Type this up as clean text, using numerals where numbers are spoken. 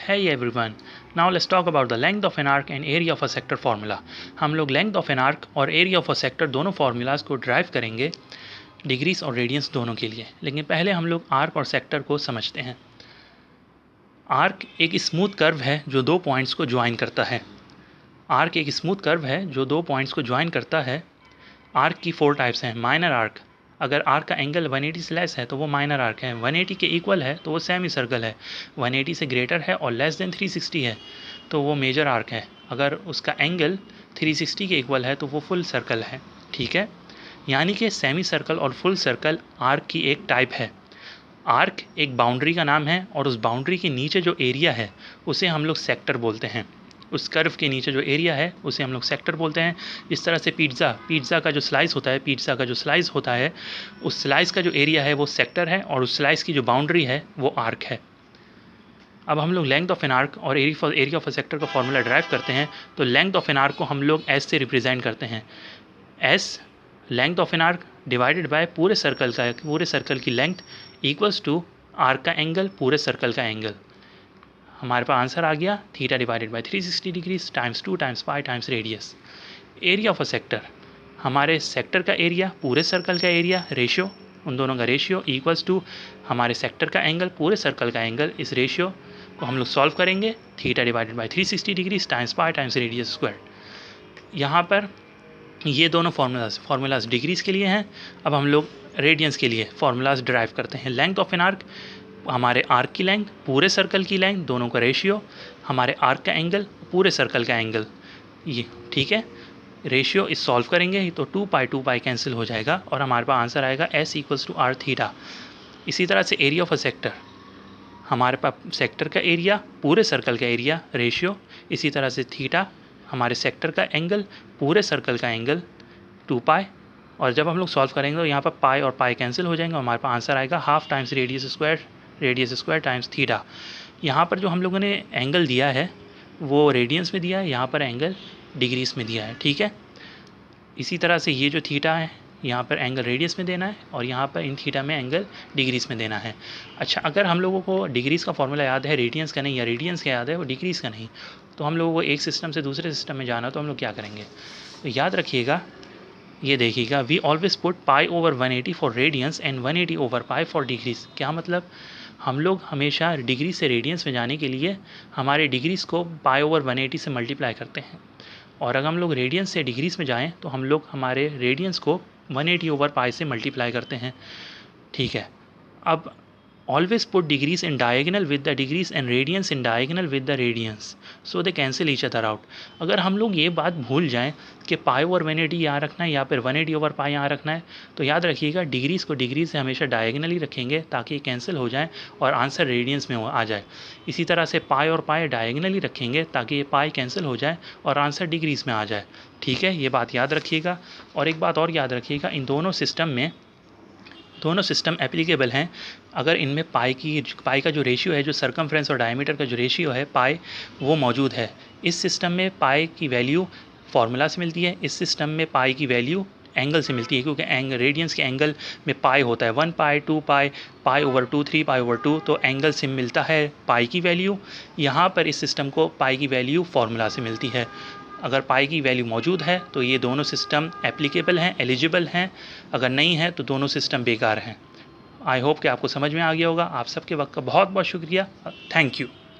Hey everyone, now let's talk about the length of an arc and area of a sector formula. हम लोग length of an arc और area of a sector दोनों formulas को drive करेंगे degrees और radiance दोनों के लिए, लेकिन पहले हम लोग आर्क और सेक्टर को समझते हैं। आर्क एक स्मूथ कर्व है जो दो पॉइंट्स को ज्वाइन करता है। आर्क एक स्मूथ कर्व है जो दो पॉइंट्स को ज्वाइन करता है। आर्क की 4 टाइप्स हैं। माइनर आर्क, अगर आर्क का एंगल 180 से लेस है तो वो माइनर आर्क है। 180 के इक्वल है तो वो सेमी सर्कल है। 180 से ग्रेटर है और लेस देन 360 है तो वो मेजर आर्क है। अगर उसका एंगल 360 के इक्वल है तो वो फुल सर्कल है। ठीक है, यानी कि सेमी सर्कल और फुल सर्कल आर्क की एक टाइप है। आर्क एक बाउंड्री का नाम है और उस बाउंड्री के नीचे जो एरिया है उसे हम लोग सेक्टर बोलते हैं। उस कर्व के नीचे जो एरिया है उसे हम लोग सेक्टर बोलते हैं। इस तरह से पिज़्ज़ा का जो स्लाइस होता है उस स्लाइस का जो एरिया है वो सेक्टर है और उस स्लाइस की जो बाउंड्री है वो आर्क है। अब हम लोग लेंथ ऑफ एन आर्क और एरिया ऑफ अ सेक्टर का फॉर्मूला ड्राइव करते हैं। तो लेंथ ऑफ एन आर्क को हम लोग एस से रिप्रेजेंट करते हैं। S length of an arc divided by पूरे सर्कल की लेंथ इक्वल्स टू आर्क का एंगल पूरे सर्कल का एंगल। हमारे पास आंसर आ गया theta divided by 360 degrees times 2 times pi times radius. Area of a sector, हमारे सेक्टर का एरिया पूरे सर्कल का एरिया रेशियो, उन दोनों का रेशियो इक्वल्स टू हमारे सेक्टर का एंगल पूरे सर्कल का एंगल। इस रेशियो को हम लोग सॉल्व करेंगे। Theta divided by 360 degrees times pi times radius square. यहाँ पर ये दोनों फार्मूलाज डिग्रीज के लिए हैं। अब हम लोग रेडियंस के लिए फार्मूलाज ड्राइव करते हैं। लेंथ ऑफ एन आर्क, हमारे आर्क की लेंथ पूरे सर्कल की लेंथ दोनों का रेशियो, हमारे आर्क का एंगल पूरे सर्कल का एंगल, ये ठीक है। रेशियो इस सॉल्व करेंगे तो 2 पाई कैंसिल हो जाएगा और हमारे पास आंसर आएगा S equals to R theta. इसी तरह से एरिया ऑफ अ सेक्टर, हमारे पास सेक्टर का एरिया पूरे सर्कल का एरिया रेशियो, इसी तरह से थीटा हमारे सेक्टर का एंगल पूरे सर्कल का एंगल 2 पाई। और जब हम लोग सॉल्व करेंगे तो यहाँ पर पाई और पाई कैंसिल हो जाएंगे और हमारे पास आंसर आएगा half times radius square times theta. यहाँ पर जो हम लोगों ने एंगल दिया है वो रेडियंस में दिया है, यहाँ पर एंगल डिग्रीज में दिया है। ठीक है, इसी तरह से ये जो थीटा है यहाँ पर एंगल रेडियस में देना है और यहाँ पर इन थीटा में एंगल डिग्रीज में देना है। अच्छा, अगर हम लोगों को डिग्रीज़ का फॉर्मूला याद है रेडियंस का नहीं, या रेडियंस का याद है वो डिग्रीज़ का नहीं, तो हम लोगों को एक सिस्टम से दूसरे सिस्टम में जाना तो हम लोग क्या करेंगे, तो याद रखिएगा, ये देखिएगा, we always put pi over 180 for radians and 180 over pi for degrees. क्या मतलब, हम लोग हमेशा डिग्री से रेडियंस में जाने के लिए हमारे डिग्रीज़ को पाई ओवर 180 से मल्टीप्लाई करते हैं, और अगर हम लोग रेडियंस से डिग्रीज़ में जाएं तो हम लोग हमारे रेडियंस को 180 ओवर पाई से मल्टीप्लाई करते हैं। ठीक है, अब always put degrees in diagonal with the degrees and radians in diagonal with the radians so they cancel each other out। अगर हम लोग ये बात भूल जाएं कि पाई ओवर 180 यहाँ रखना है या फिर 180 ओवर पाई यहाँ रखना है, तो याद रखिएगा डिग्रीज़ को डिग्री से हमेशा डायगनली रखेंगे ताकि ये कैंसिल हो जाए और आंसर रेडियंस में आ जाए। इसी तरह से पाई और पाई डायगनली रखेंगे ताकि ये पाई कैंसिल हो जाए और आंसर डिग्रीज़ में आ जाए। ठीक है, ये बात याद रखिएगा। और एक बात और याद रखिएगा, इन दोनों सिस्टम एप्लीकेबल हैं अगर इनमें पाई का जो रेशियो है, जो सरकमफ्रेंस और डायमीटर का जो रेशियो है पाई, वो मौजूद है। इस सिस्टम में पाई की वैल्यू फार्मूला से मिलती है, इस सिस्टम में पाई की वैल्यू एंगल से मिलती है, क्योंकि रेडियंस के एंगल में पाई होता है 1 पाई 2 पाई पाई ओवर 2 3 पाई ओवर 2, तो एंगल से मिलता है पाई की वैल्यू। यहाँ पर इस सिस्टम को पाई की वैल्यू फार्मूला से मिलती है। अगर पाई की वैल्यू मौजूद है तो ये दोनों सिस्टम एप्लीकेबल हैं, एलिजिबल हैं, अगर नहीं है तो दोनों सिस्टम बेकार हैं। आई होप कि आपको समझ में आ गया होगा। आप सबके वक्त का बहुत बहुत शुक्रिया। Thank you.